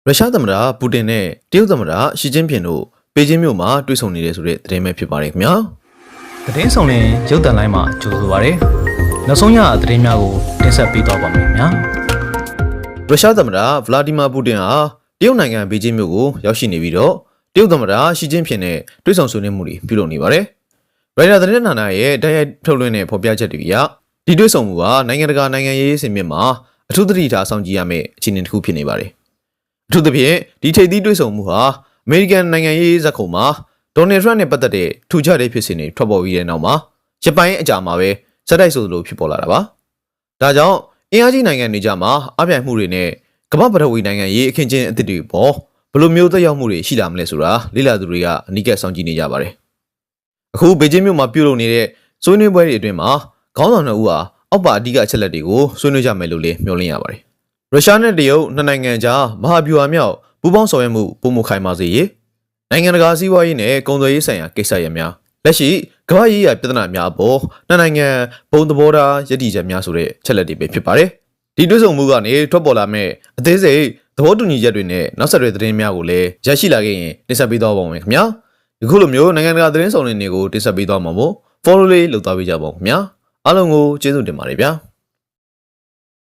ရုရှားသမ္မတပူတင်နဲ့တရုတ်သမ္မတရှီကျင်းဖျင်တို့ပေကျင်းမြို့မှာတွေ့ဆုံနေတဲ့ဆိုတဲ့သတင်းပဲဖြစ်ပါတယ်ခင်ဗျာသတင်းဆောင်ရင်ရုပ်သံလိုင်းမှာကြိုဆိုပါရစေနောက်ဆုံးရသတင်းများကိုတင်ဆက်ပေးသွားပါမယ်ခင်ဗျာရုရှားသမ္မတဗလာဒီမာပူတင်ဟာတရုတ်နိုင်ငံပေကျင်းမြို့ကိုရောက်ရှိနေပြီးတော့တရုတ်သမ္မတရှီကျင်းဖျင်နဲ့တွေ့ဆုံဆွေးနွေးမှုတွေပြုလုပ်နေပါတယ်ရိုက်တာသတင်းဌာနရဲ့တိုက်ရိုက်ထုတ်လွှင့်တဲ့ဖော်ပြချက်တွေအရဒီတွေ့ဆုံမှုဟာနိုင်ငံတကာနိုင်ငံရေးစင်မြင့်မှာအထူးသတိထားဆောင်ကြည့်ရမယ့်အခြေအနေတစ်ခုဖြစ်နေပါတယ်အထူးသဖြင့်ဒီထိပ်သီးတွေ့ဆုံမှုဟာအမေရိကန်နိုင်ငံရေးဇာတ်ခုံမှာဒေါ်နယ်ထရန့်နဲ့ပတ်သက်တဲ့ထူးခြားတဲ့ဖြစ်စဉ်တွေထွက်ပေါ်ပြီးတဲ့နောက်မှာဂျပန်ရဲ့အကြမှာပဲစက်တိုက်ဆိုလိုဖြစ်ပေါ်လာတာပါ။ဒါကြောင့်အင်အားကြီးနိုင်ငံတွေကြမှာအပြိုင်မှုတွေနဲ့ကမ္ဘာပထဝီနိုင်ငံရေးအခင်းကျင်းအသစ်တွေပေါ်ဘယ်လိုမျိုးသက်ရောက်မှုတွေရှိလာမလဲဆိုတာလေ့လာသူတွေကအနီးကပ်စောင့်ကြည့်နေကြပါတယ်။အခုဘေကျင်းမြို့မှာပြုလုပ်နေတဲ့ဆွေးနွေးပွဲတွေအတွင်းမှာခေါင်းဆောင်နှစ်ဦးဟာအောက်ပါအဓိကအချက်လက်တွေကိုဆွေးနွေးကြမယ်လို့လည်းမျှော်လင့်ရပါတယ်။ရုရှားနဲ့တရုတ်နှစ်နိုင်ငံကြားမဟာဗျူဟာမြောက်ပူးပေါင်းဆောင်ရွက်မှုပုံမခိုင်ပါစေရေးနိုင်ငံတကာစီးပွားရေးနဲ့ကုန်သွယ်ရေးဆိုင်ရာကိစ္စရပ်များလက်ရှိကမ္ဘာရေးရာပြဿနာများအပေါ်နှစ်နိုင်ငံဘုံသဘောထားရည်တည်ချက်များဆိုတဲ့ချက်လက်တွေပဲဖြစ်ပါတယ်။ဒီတွေ့ဆုံမှုကနေထွက်ပေါ်လာမဲ့အသေးစိတ်သဘောတူညီချက်တွေနဲ့နောက်ဆက်တွဲသတင်းများကိုလည်းရရှိလာခဲ့ရင်တင်ဆက်ပေးသွားပါမယ်ခင်ဗျာ။အခုလိုမျိုးနိုင်ငံတကာသတင်းဆောင်တွေကိုတင်ဆက်ပေးသွားမှာမို့ follow လေးလုပ်သွားပေးကြပါဦးခင်ဗျာ။အားလုံးကိုကျေးဇူးတင်ပါတယ်ဗျာ။